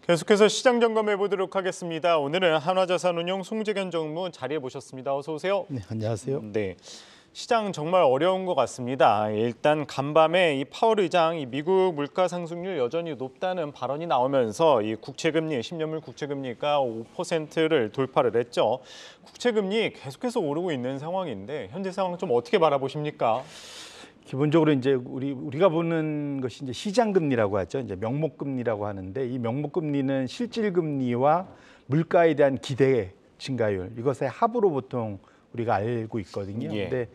계속해서 시장 점검해 보도록 하겠습니다. 오늘은 한화자산운용 송재견 정무 자리해 보셨습니다. 어서 오세요. 네, 안녕하세요. 네, 시장 정말 어려운 것 같습니다. 일단 간밤에 이 파월 의장 이 미국 물가 상승률 여전히 높다는 발언이 나오면서 이 국채금리, 10년물 국채금리가 5%를 돌파를 했죠. 국채금리 계속해서 오르고 있는 상황인데 현재 상황 좀 어떻게 바라보십니까? 기본적으로 이제 우리가 보는 것이 이제 시장 금리라고 하죠. 이제 명목 금리라고 하는데 이 명목 금리는 실질 금리와 물가에 대한 기대 증가율 이것의 합으로 보통 우리가 알고 있거든요. 예. 근데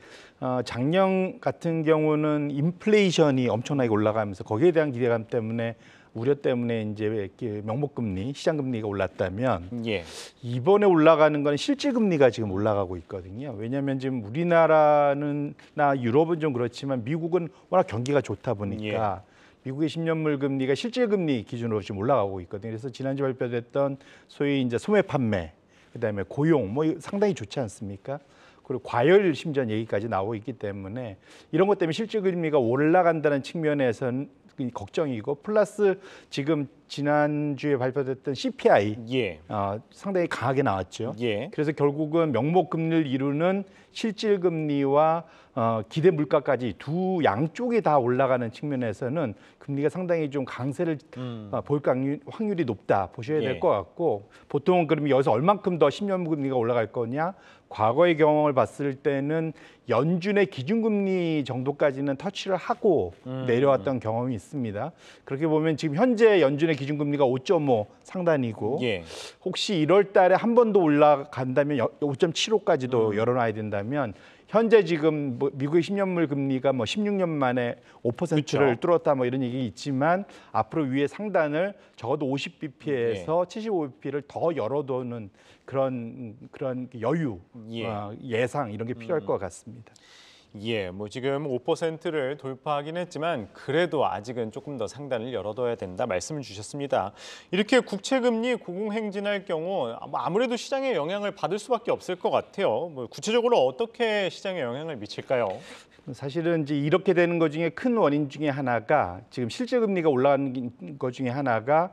작년 같은 경우는 인플레이션이 엄청나게 올라가면서 거기에 대한 기대감 때문에 우려 때문에 이제 명목금리, 시장금리가 올랐다면 예. 이번에 올라가는 건 실질금리가 지금 올라가고 있거든요. 왜냐하면 지금 우리나라나 유럽은 좀 그렇지만 미국은 워낙 경기가 좋다 보니까 미국의 10년물 금리가 실질금리 기준으로 지금 올라가고 있거든요. 그래서 지난주 발표됐던 소위 이제 소매 판매, 그다음에 고용 뭐 상당히 좋지 않습니까? 그리고 과열 심지어 얘기까지 나오고 있기 때문에 이런 것 때문에 실질금리가 올라간다는 측면에서는 걱정이고 플러스 지금 지난주에 발표됐던 CPI 상당히 강하게 나왔죠. 그래서 결국은 명목 금리를 이루는 실질 금리와 기대 물가까지 두 양쪽이 다 올라가는 측면에서는 금리가 상당히 좀 강세를 볼 확률이 높다 보셔야 될 것 같고 보통은 그럼 여기서 얼만큼 더 10년 금리가 올라갈 거냐? 과거의 경험을 봤을 때는 연준의 기준금리 정도까지는 터치를 하고 내려왔던 경험이 있습니다. 그렇게 보면 지금 현재 연준의 기준금리가 5.5 상단이고 혹시 1월 달에 한 번 더 올라간다면 5.75까지도 열어놔야 된다면 현재 지금 뭐 미국의 10년물 금리가 뭐 16년 만에 5%를 뚫었다 뭐 이런 얘기 있지만 앞으로 위에 상단을 적어도 50bp에서 75bp를 더 열어두는 그런 여유, 예상 이런 게 필요할 것 같습니다. 뭐 지금 5%를 돌파하긴 했지만 그래도 아직은 조금 더 상단을 열어둬야 된다 말씀을 주셨습니다. 이렇게 국채금리 고공행진할 경우 아무래도 시장에 영향을 받을 수밖에 없을 것 같아요. 뭐 구체적으로 어떻게 시장에 영향을 미칠까요? 사실은 이제 이렇게 되는 것 중에 큰 원인 중에 하나가 지금 실제 금리가 올라가는 것 중에 하나가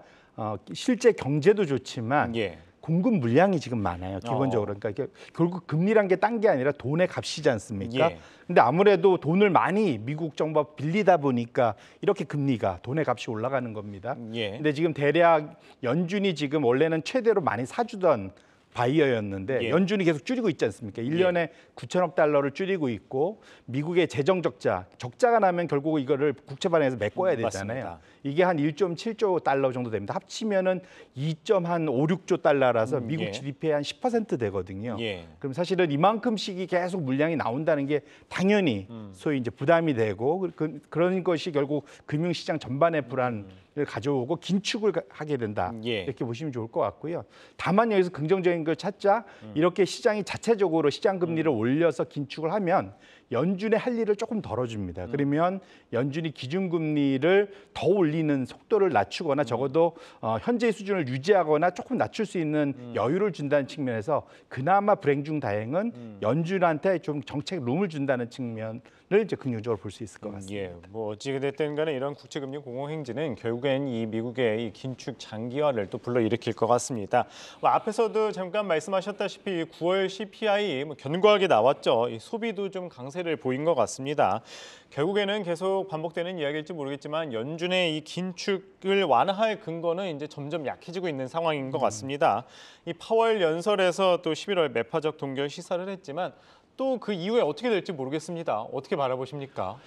실제 경제도 좋지만 공급 물량이 지금 많아요. 기본적으로. 그러니까 결국 금리란 게 딴 게 아니라 돈의 값이지 않습니까? 근데 아무래도 돈을 많이 미국 정부가 빌리다 보니까 이렇게 금리가 돈의 값이 올라가는 겁니다. 근데 지금 대략 연준이 지금 원래는 최대로 많이 사주던 바이어였는데 연준이 계속 줄이고 있지 않습니까? 1년에 9천억 달러를 줄이고 있고 미국의 재정 적자가 나면 결국 이거를 국채발행해서 메꿔야 되잖아요. 맞습니다. 이게 한 1.7조 달러 정도 됩니다. 합치면은 2.56조 달러라서 미국 GDP의 한 10% 되거든요. 그럼 사실은 이만큼씩이 계속 물량이 나온다는 게 당연히 소위 이제 부담이 되고 그런 것이 결국 금융시장 전반의 불안을 가져오고 긴축을 하게 된다. 이렇게 보시면 좋을 것 같고요. 다만 여기서 긍정적인 걸 찾자 이렇게 시장이 자체적으로 시장 금리를 올려서 긴축을 하면 연준의 할 일을 조금 덜어줍니다. 그러면 연준이 기준금리를 더 올리는 속도를 낮추거나 적어도 현재의 수준을 유지하거나 조금 낮출 수 있는 여유를 준다는 측면에서 그나마 불행 중 다행은 연준한테 좀 정책 룸을 준다는 측면을 이제 긍정적으로 볼 수 있을 것 같습니다. 뭐 어찌 됐든 간에 이런 국채금리 공공행진은 결국엔 이 미국의 이 긴축 장기화를 또 불러일으킬 것 같습니다. 앞에서도 잠깐 말씀하셨다시피 9월 CPI 견고하게 나왔죠. 이 소비도 좀 강세를 보인 것 같습니다. 결국에는 계속 반복되는 이야기일지 모르겠지만 연준의 이 긴축을 완화할 근거는 이제 점점 약해지고 있는 상황인 것 같습니다. 이 파월 연설에서 또 11월 매파적 동결 시사를 했지만 또 그 이후에 어떻게 될지 모르겠습니다. 어떻게 바라보십니까?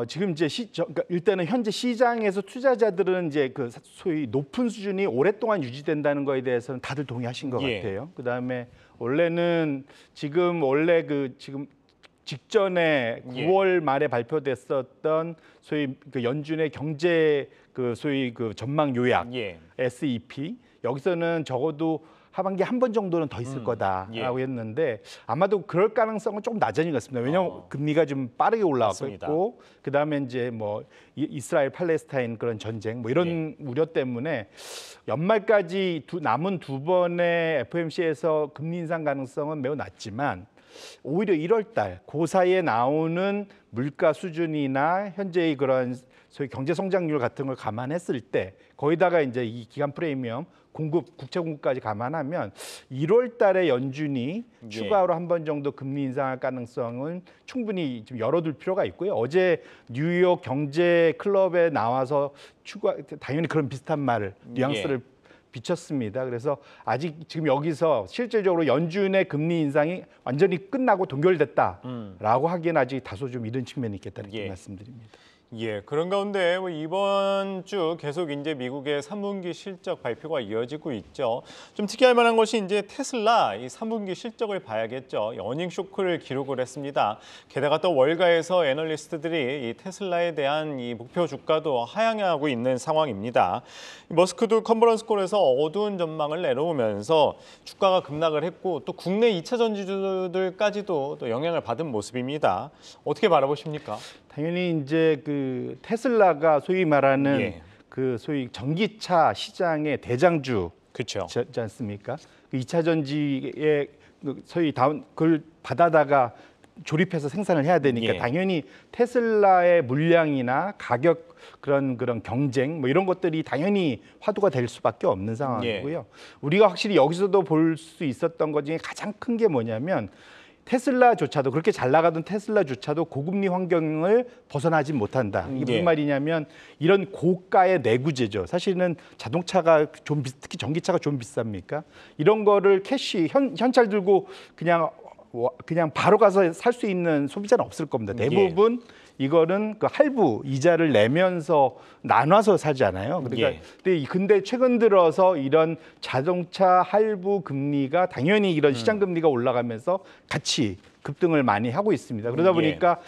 지금 이제 그러니까 일단은 현재 시장에서 투자자들은 이제 그 소위 높은 수준이 오랫동안 유지된다는 거에 대해서는 다들 동의하신 것 같아요. 그다음에 원래는 지금 지금 직전에 9월 말에 발표됐었던 소위 그 연준의 경제 소위 전망 요약 SEP 여기서는 적어도 하반기 한 번 정도는 더 있을 거다라고 했는데 아마도 그럴 가능성은 조금 낮아진 것 같습니다. 왜냐하면 금리가 좀 빠르게 올라가고 있고 그다음에 이제 뭐 이스라엘 팔레스타인 그런 전쟁 뭐 이런 우려 때문에 연말까지 남은 두 번의 FOMC에서 금리 인상 가능성은 매우 낮지만 오히려 1월 달 그 사이에 나오는 물가 수준이나 현재의 그런 소위 경제 성장률 같은 걸 감안했을 때 거기다가 이제 이 기간 프리미엄 공급 국채 공급까지 감안하면 1월 달에 연준이 추가로 한 번 정도 금리 인상할 가능성은 충분히 좀 열어둘 필요가 있고요. 어제 뉴욕 경제 클럽에 나와서 당연히 그런 비슷한 말을 뉘앙스를 비쳤습니다. 그래서 아직 지금 여기서 실질적으로 연준의 금리 인상이 완전히 끝나고 동결됐다라고 하기에는 아직 다소 좀 이른 측면이 있겠다 이렇게 말씀드립니다. 예, 그런 가운데 이번 주 계속 이제 미국의 3분기 실적 발표가 이어지고 있죠. 좀 특이할 만한 것이 이제 테슬라 이 3분기 실적을 봐야겠죠. 어닝 쇼크를 기록을 했습니다. 게다가 또 월가에서 애널리스트들이 이 테슬라에 대한 이 목표 주가도 하향하고 있는 상황입니다. 머스크도 컨퍼런스 콜에서 어두운 전망을 내놓으면서 주가가 급락을 했고 또 국내 2차 전지주들까지도 또 영향을 받은 모습입니다. 어떻게 바라보십니까? 당연히 이제 그 테슬라가 소위 말하는 그 소위 전기차 시장의 대장주지 않습니까? 그 2차 전지의 소위 그걸 받아다가 조립해서 생산을 해야 되니까 당연히 테슬라의 물량이나 가격 그런 경쟁 뭐 이런 것들이 당연히 화두가 될 수밖에 없는 상황이고요. 우리가 확실히 여기서도 볼 수 있었던 것 중에 가장 큰 게 뭐냐면 테슬라조차도 그렇게 잘 나가던 테슬라조차도 고금리 환경을 벗어나지 못한다. 이게 무슨 말이냐면 이런 고가의 내구재죠. 사실은 자동차가 좀 특히 전기차가 좀 비쌉니까? 이런 거를 캐시 현찰 들고 그냥 바로 가서 살 수 있는 소비자는 없을 겁니다. 대부분 이거는 그 할부 이자를 내면서 나눠서 사잖아요. 그러니까 근데 최근 들어서 이런 자동차 할부 금리가 당연히 이런 시장 금리가 올라가면서 같이 급등을 많이 하고 있습니다. 그러다 보니까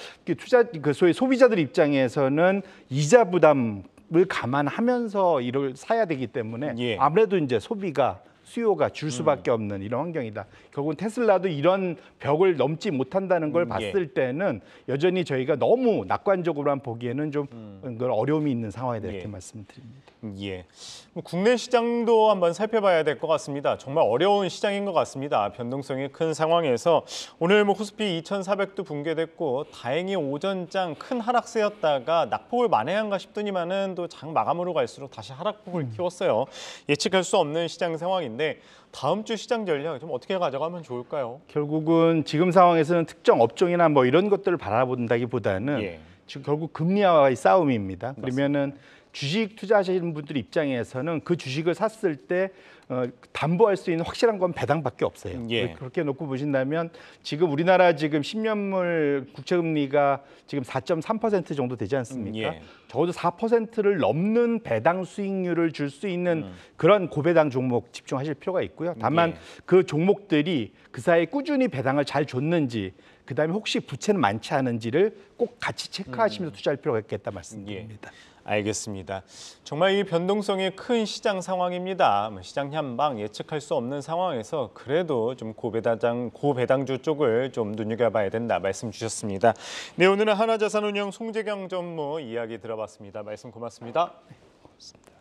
소위 소비자들 입장에서는 이자 부담을 감안하면서 이걸 사야 되기 때문에 아무래도 이제 수요가 줄 수밖에 없는 이런 환경이다. 결국은 테슬라도 이런 벽을 넘지 못한다는 걸 봤을 때는 여전히 저희가 너무 낙관적으로만 보기에는 좀 어려움이 있는 상황이다 이렇게 말씀드립니다. 국내 시장도 한번 살펴봐야 될 것 같습니다. 정말 어려운 시장인 것 같습니다. 변동성이 큰 상황에서 오늘 코스피 2,400도 붕괴됐고 다행히 오전장 큰 하락세였다가 낙폭을 만회한가 싶더니만은 또 장 마감으로 갈수록 다시 하락폭을 키웠어요. 예측할 수 없는 시장 상황인데 다음 주 시장 전략 좀 어떻게 가져가면 좋을까요? 결국은 지금 상황에서는 특정 업종이나 뭐 이런 것들을 바라본다기보다는 지금 결국 금리와의 싸움입니다. 그러면은 주식 투자하시는 분들 입장에서는 그 주식을 샀을 때 담보할 수 있는 확실한 건 배당밖에 없어요. 그렇게 놓고 보신다면 지금 우리나라 지금 10년물 국채금리가 지금 4.3% 정도 되지 않습니까? 적어도 4%를 넘는 배당 수익률을 줄 수 있는 그런 고배당 종목 집중하실 필요가 있고요. 다만 그 종목들이 그 사이에 꾸준히 배당을 잘 줬는지 그다음에 혹시 부채는 많지 않은지를 꼭 같이 체크하시면서 투자할 필요가 있겠다 말씀드립니다. 알겠습니다. 정말 이 변동성이 큰 시장 상황입니다. 시장 향방 예측할 수 없는 상황에서 그래도 좀 고배당주 쪽을 좀 눈여겨봐야 된다 말씀 주셨습니다. 네, 오늘은 하나자산운용 송재경 전무 이야기 들어봤습니다. 말씀 고맙습니다. 고맙습니다.